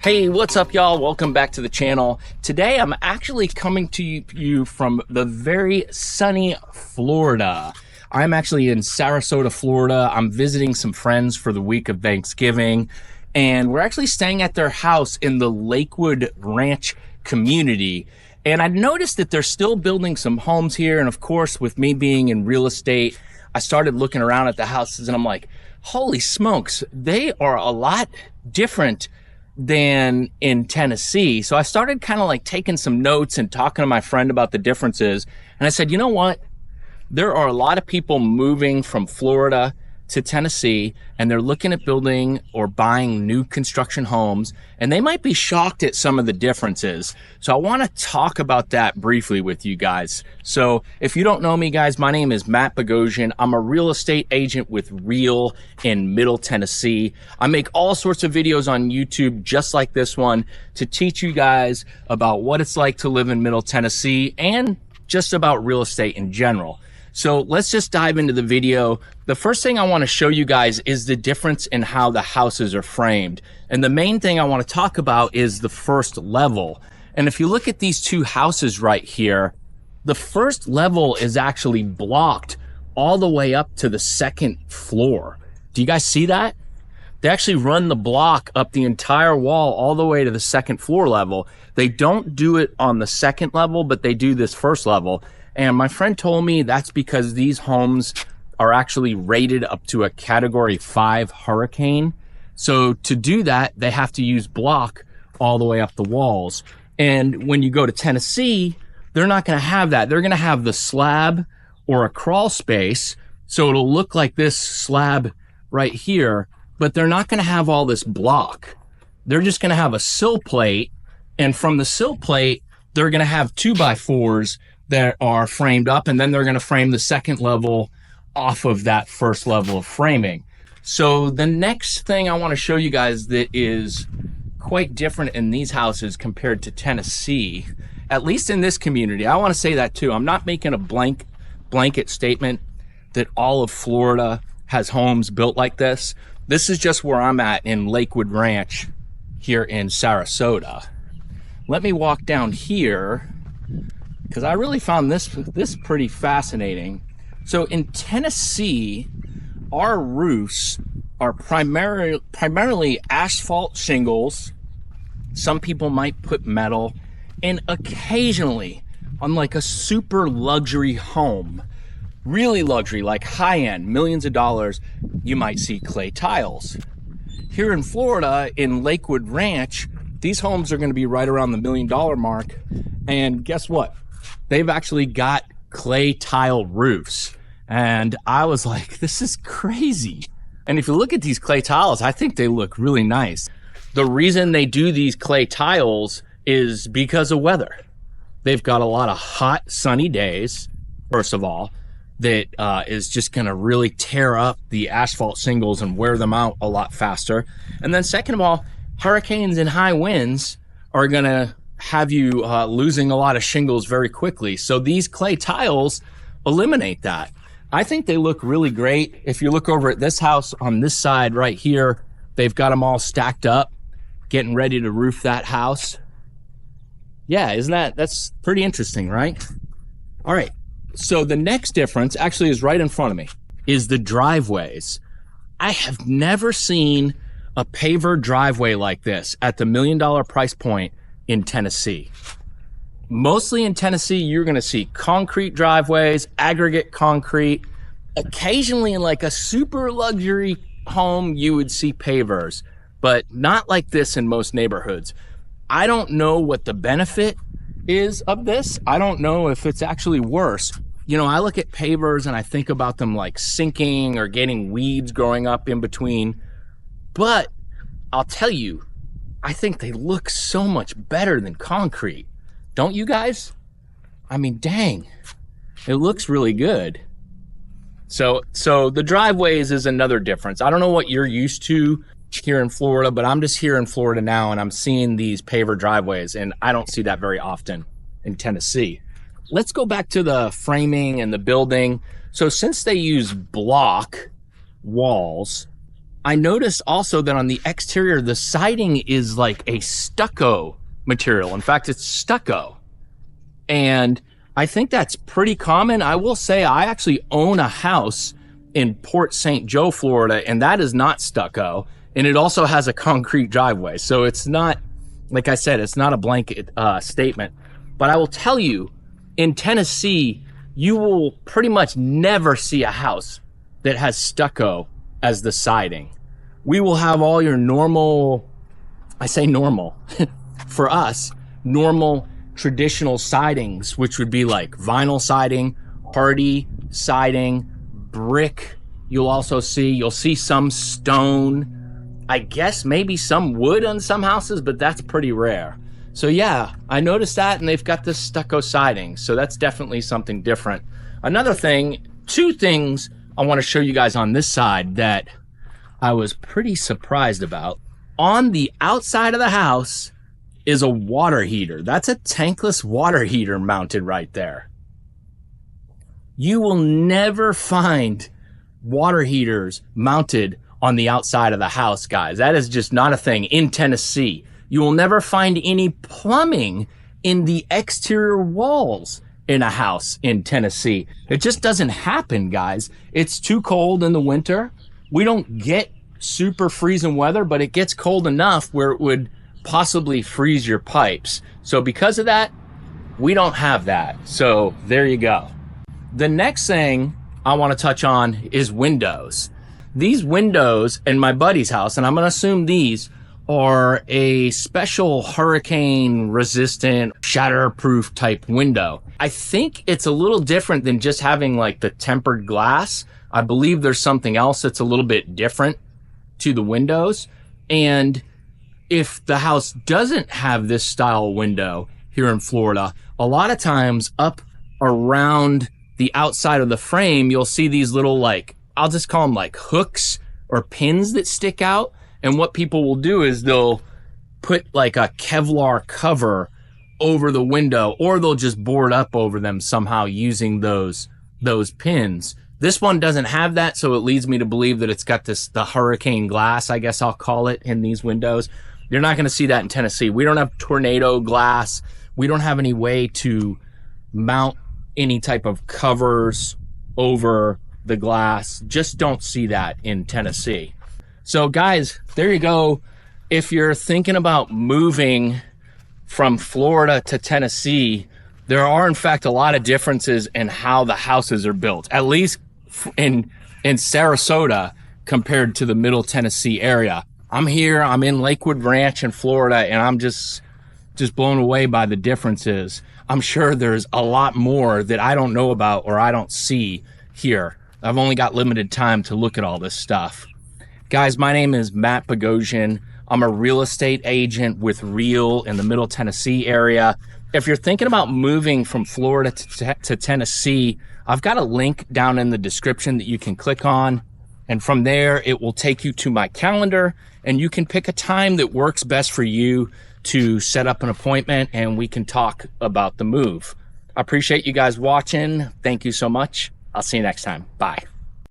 Hey, what's up y'all? Welcome back to the channel. Today I'm actually coming to you from the very sunny Florida. I'm actually in Sarasota, Florida. I'm visiting some friends for the week of Thanksgiving, and we're actually staying at their house in the Lakewood Ranch community. And I noticed that they're still building some homes here, and of course, with me being in real estate, I started looking around at the houses and I'm like, holy smokes, they are a lot different than in Tennessee. So I started kind of like taking some notes and talking to my friend about the differences. And I said, you know what? There are a lot of people moving from Florida to Tennessee, and they're looking at building or buying new construction homes, and they might be shocked at some of the differences. So I want to talk about that briefly with you guys. So if you don't know me, guys, my name is Matt Bogosian. I'm a real estate agent with Real in Middle Tennessee. I make all sorts of videos on YouTube just like this one to teach you guys about what it's like to live in Middle Tennessee and just about real estate in general. So let's just dive into the video. The first thing I want to show you guys is the difference in how the houses are framed. And the main thing I want to talk about is the first level. And if you look at these two houses right here, the first level is actually blocked all the way up to the second floor. Do you guys see that? They actually run the block up the entire wall all the way to the second floor level. They don't do it on the second level, but they do this first level. And my friend told me that's because these homes are actually rated up to a Category 5 hurricane. So to do that, they have to use block all the way up the walls. And when you go to Tennessee, they're not going to have that. They're going to have the slab or a crawl space. So it'll look like this slab right here, but they're not going to have all this block. They're just going to have a sill plate. And from the sill plate, they're going to have 2x4s that are framed up, and then they're going to frame the second level off of that first level of framing. So the next thing I want to show you guys that is quite different in these houses compared to Tennessee, at least in this community. I want to say that too. I'm not making a blanket statement that all of Florida has homes built like this. This is just where I'm at in Lakewood Ranch here in Sarasota. Let me walk down here, because I really found this pretty fascinating. So in Tennessee, our roofs are primarily asphalt shingles. Some people might put metal, and occasionally on like a super luxury home, really luxury, like high-end, millions of dollars, you might see clay tiles. Here in Florida, in Lakewood Ranch, these homes are going to be right around the $1 million mark. And guess what? They've actually got clay tile roofs. And I was like, this is crazy. And if you look at these clay tiles, I think they look really nice. The reason they do these clay tiles is because of weather. They've got a lot of hot, sunny days, first of all, that is just going to really tear up the asphalt shingles and wear them out a lot faster. And then second of all, hurricanes and high winds are going to have you losing a lot of shingles very quickly. So these clay tiles eliminate that. I think they look really great. If you look over at this house on this side right here, they've got them all stacked up, getting ready to roof that house. Yeah, that's pretty interesting, right? All right, so the next difference actually is right in front of me, is the driveways. I have never seen a paver driveway like this at the $1 million price point in Tennessee. Mostly in Tennessee, you're going to see concrete driveways, aggregate concrete. Occasionally in like a super luxury home, you would see pavers, but not like this in most neighborhoods. I don't know what the benefit is of this. I don't know if it's actually worse. You know, I look at pavers and I think about them like sinking or getting weeds growing up in between. But I'll tell you, I think they look so much better than concrete. Don't you guys? I mean, dang, it looks really good. So the driveways is another difference. I don't know what you're used to here in Florida, but I'm just here in Florida now and I'm seeing these paver driveways, and I don't see that very often in Tennessee. Let's go back to the framing and the building. So since they use block walls, I noticed also that on the exterior, the siding is like a stucco material. In fact, it's stucco. And I think that's pretty common. I will say I actually own a house in Port St. Joe, Florida, and that is not stucco. And it also has a concrete driveway. So it's not, like I said, it's not a blanket statement. But I will tell you, in Tennessee, you will pretty much never see a house that has stucco as the siding. We will have all your normal, I say normal, for us, normal traditional sidings, which would be like vinyl siding, hardy siding, brick. You'll see some stone, I guess maybe some wood on some houses, but that's pretty rare. So yeah, I noticed that, and they've got this stucco siding. So that's definitely something different. Another thing, two things I want to show you guys on this side that I was pretty surprised about. On the outside of the house is a water heater. That's a tankless water heater mounted right there. You will never find water heaters mounted on the outside of the house, guys. That is just not a thing in Tennessee. You will never find any plumbing in the exterior walls in a house in Tennessee. It just doesn't happen, guys. It's too cold in the winter. We don't get super freezing weather, but it gets cold enough where it would possibly freeze your pipes. So because of that, we don't have that. So there you go. The next thing I want to touch on is windows. These windows in my buddy's house, and I'm going to assume these are a special hurricane resistant, shatterproof type window. I think it's a little different than just having like the tempered glass. I believe there's something else that's a little bit different to the windows. And if the house doesn't have this style window here in Florida, a lot of times up around the outside of the frame, you'll see these little, like, I'll just call them like hooks or pins that stick out. And what people will do is they'll put like a Kevlar cover over the window, or they'll just board up over them somehow using those pins. This one doesn't have that, so it leads me to believe that it's got the hurricane glass, I guess I'll call it, in these windows. You're not going to see that in Tennessee. We don't have tornado glass. We don't have any way to mount any type of covers over the glass. Just don't see that in Tennessee. So guys, there you go. If you're thinking about moving from Florida to Tennessee, there are in fact a lot of differences in how the houses are built, at least in Sarasota compared to the Middle Tennessee area. I'm here, I'm in Lakewood Ranch in Florida, and I'm just blown away by the differences. I'm sure there's a lot more that I don't know about or I don't see here. I've only got limited time to look at all this stuff. Guys, my name is Matt Bogosian. I'm a real estate agent with Real in the Middle Tennessee area. If you're thinking about moving from Florida to Tennessee, I've got a link down in the description that you can click on. And from there, it will take you to my calendar, and you can pick a time that works best for you to set up an appointment, and we can talk about the move. I appreciate you guys watching. Thank you so much. I'll see you next time. Bye.